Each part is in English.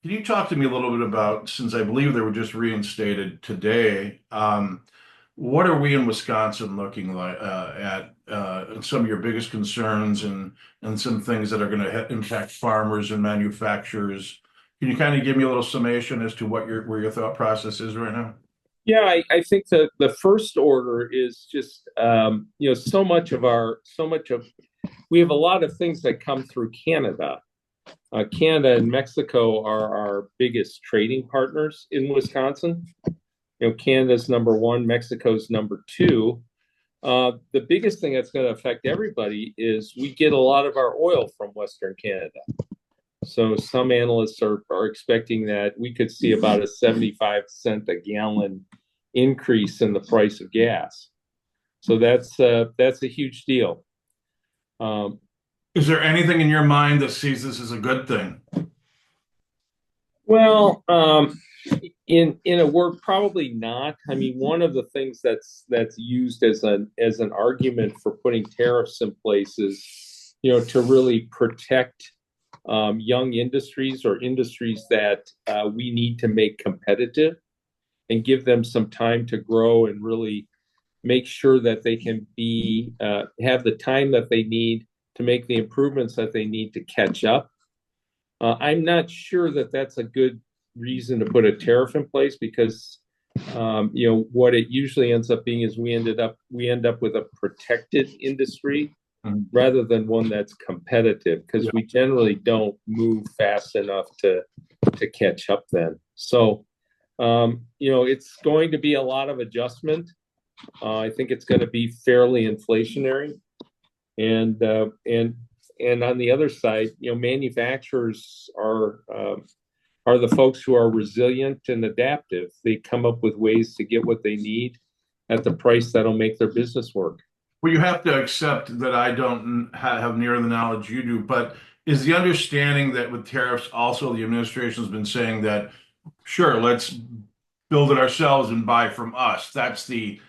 Can you talk to me a little bit about, since I believe they were just reinstated today, what are we in Wisconsin looking like at and some of your biggest concerns and some things that are going to impact farmers and manufacturers? Can you kind of give me a little summation as to what where your thought process is right now? Yeah, I think the first order is just so much of we have a lot of things that come through Canada. Canada and Mexico are our biggest trading partners in Wisconsin. Canada's number one, Mexico's number two. The biggest thing that's going to affect everybody is we get a lot of our oil from Western Canada. So some analysts are expecting that we could see about a 75 cent a gallon increase in the price of gas. So that's a huge deal. Um, Is there anything in your mind that sees this as a good thing? well, in a word, probably not. I mean, one of the things that's used as an argument for putting tariffs in place is, to really protect young industries or industries that we need to make competitive and give them some time to grow and really make sure that they can be have the time that they need to make the improvements that they need to catch up. I'm not sure that that's a good reason to put a tariff in place because what it usually ends up being is we end up with a protected industry Mhm. rather than one that's competitive because Yeah. we generally don't move fast enough to catch up then. So it's going to be a lot of adjustment. I think it's going to be fairly inflationary, and uh, and and on the other side, manufacturers are the folks who are resilient and adaptive. They come up with ways to get what they need at the price that'll make their business work. Well, you have to accept that I don't have near the knowledge you do, but is the understanding that with tariffs, also the administration has been saying that, sure, let's build it ourselves and buy from us. That's the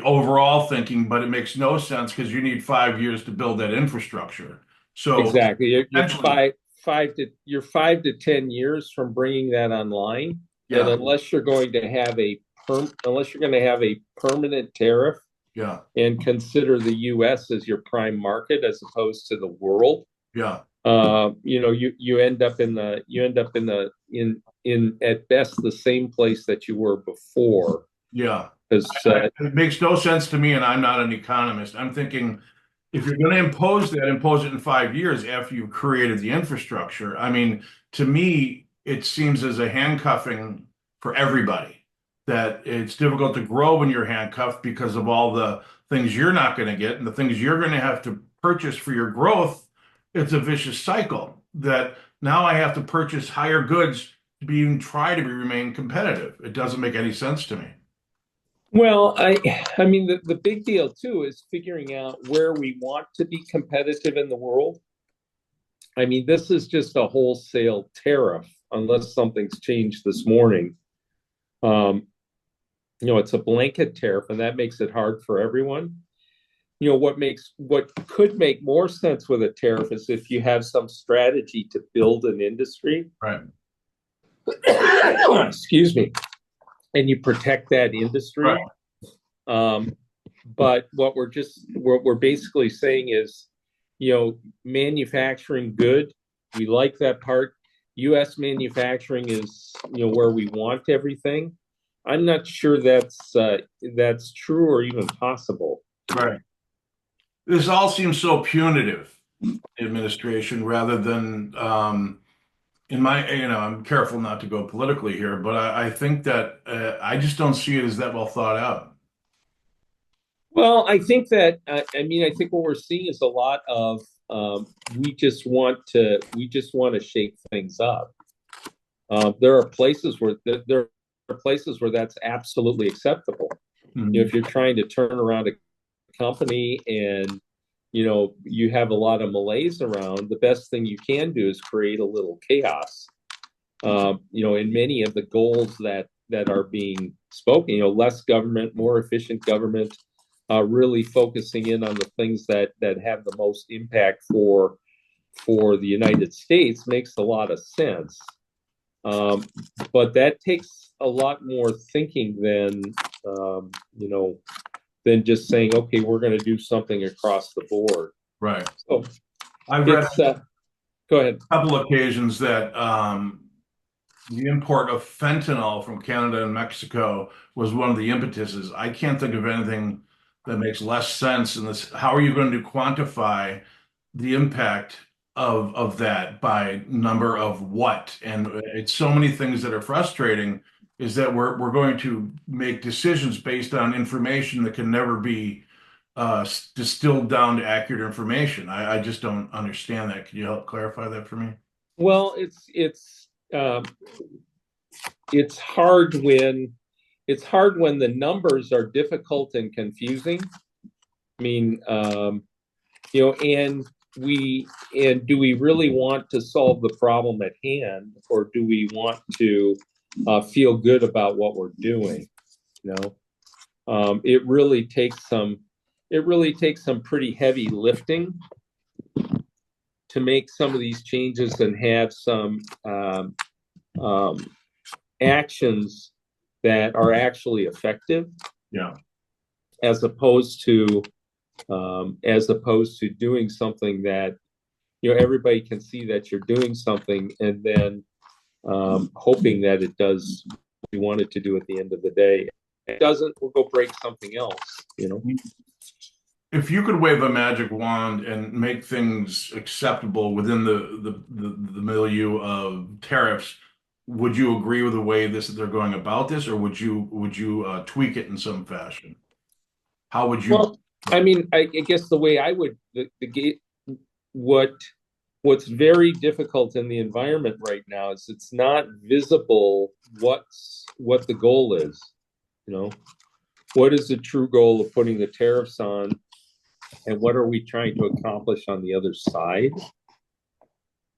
overall thinking, but it makes no sense because you need 5 years to build that infrastructure. So Exactly. essentially, You're 5 to 10 years from bringing that online, and yeah, unless you're going to have a permanent tariff yeah, and consider the U.S. as your prime market as opposed to the world, yeah. you end up in at best the same place that you were before. Yeah. Because It makes no sense to me, and I'm not an economist. I'm thinking if you're going to impose that, impose it in 5 years after you've created the infrastructure. I mean, to me, it seems as a handcuffing for everybody that it's difficult to grow when you're handcuffed because of all the things you're not going to get and the things you're going to have to purchase for your growth. It's a vicious cycle that now I have to purchase higher goods to be even try to be remain competitive. It doesn't make any sense to me. Well, I mean, the big deal too is figuring out where we want to be competitive in the world. I mean, this is just a wholesale tariff unless something's changed this morning. Um, it's a blanket tariff, and that makes it hard for everyone. What could make more sense with a tariff is if you have some strategy to build an industry. Right. Excuse me, and you protect that industry. Right. Um, but what we're basically saying is, manufacturing good. We like that part. U.S. manufacturing is where we want everything. I'm not sure that's true or even possible. Right. This all seems so punitive, administration, rather than, in my, I'm careful not to go politically here, but I think that I just don't see it as that well thought out. Well, I think that I think what we're seeing is a lot of we just want to shake things up. There are places where that's absolutely acceptable. Mhm. If you're trying to turn around a company and you have a lot of malaise around, the best thing you can do is create a little chaos. In many of the goals that are being spoken, less government, more efficient government, really focusing in on the things that have the most impact for the United States makes a lot of sense. But that takes a lot more thinking than than just saying, okay, we're going to do something across the board. Right. So I've read it's go ahead. a couple occasions that the import of fentanyl from Canada and Mexico was one of the impetuses. I can't think of anything that makes less sense in this. How are you going to quantify the impact of that by number of what? And it's so many things that are frustrating is that we're going to make decisions based on information that can never be distilled down to accurate information. I just don't understand that. Can you help clarify that for me? Well, it's hard when the numbers are difficult and confusing. I mean, and do we really want to solve the problem at hand, or do we want to feel good about what we're doing? It really takes some pretty heavy lifting to make some of these changes and have some actions that are actually effective. Yeah. As opposed to doing something that everybody can see that you're doing something, and then hoping that it does what you want it to do at the end of the day. If it doesn't, we'll go break something else. If you could wave a magic wand and make things acceptable within the milieu of tariffs, would you agree with the way they're going about this, or would you tweak it in some fashion? How would you? Well, I mean, I guess the way I would what's very difficult in the environment right now is it's not visible what the goal is. What is the true goal of putting the tariffs on, and what are we trying to accomplish on the other side?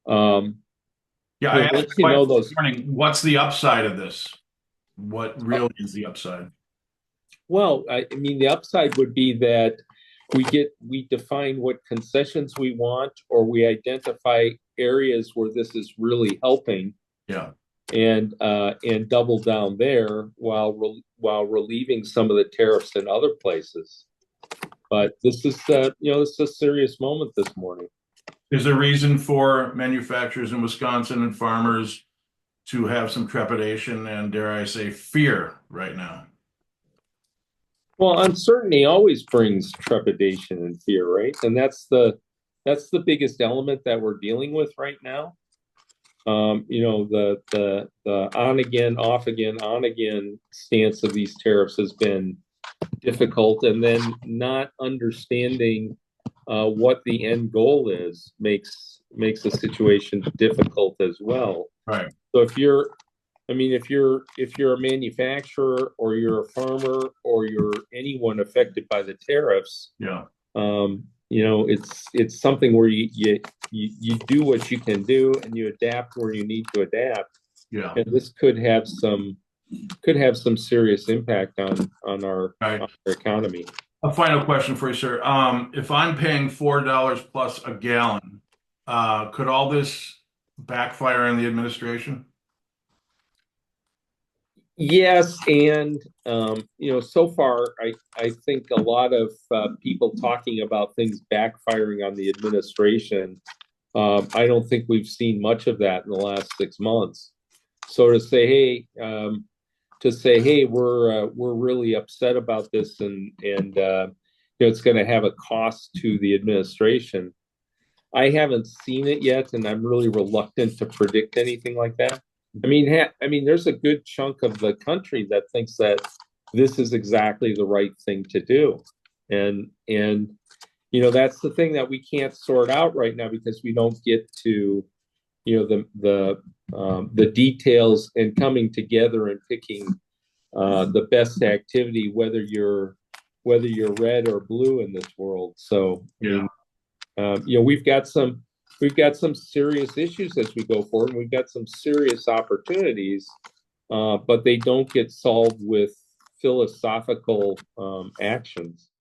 Yeah, I once asked you know this those. morning, what's the upside of this? What really is the upside? Well, I mean, the upside would be that we define what concessions we want, or we identify areas where this is really helping. Yeah. And double down there while relieving some of the tariffs in other places. But this is a serious moment this morning. Is there reason for manufacturers in Wisconsin and farmers to have some trepidation and, dare I say, fear right now? Well, uncertainty always brings trepidation and fear, right? And that's the biggest element that we're dealing with right now. The on again, off again, on again stance of these tariffs has been difficult, and then not understanding what the end goal is makes the situation difficult as well. Right. So if you're a manufacturer, or you're a farmer, or you're anyone affected by the tariffs, Yeah. it's something where you do what you can do, and you adapt where you need to adapt. Yeah. And this could have some serious impact on our economy. A final question for you, sir. If I'm paying $4 plus a gallon, could all this backfire on the administration? Yes, and so far, I think a lot of people talking about things backfiring on the administration. I don't think we've seen much of that in the last 6 months. So to say, hey, we're really upset about this, and it's going to have a cost to the administration. I haven't seen it yet, and I'm really reluctant to predict anything like that. I mean, there's a good chunk of the country that thinks that this is exactly the right thing to do, and that's the thing that we can't sort out right now, because we don't get to the details and coming together and picking the best activity, whether you're red or blue in this world. So Yeah. we've got some serious issues as we go forward, and we've got some serious opportunities, but they don't get solved with philosophical actions.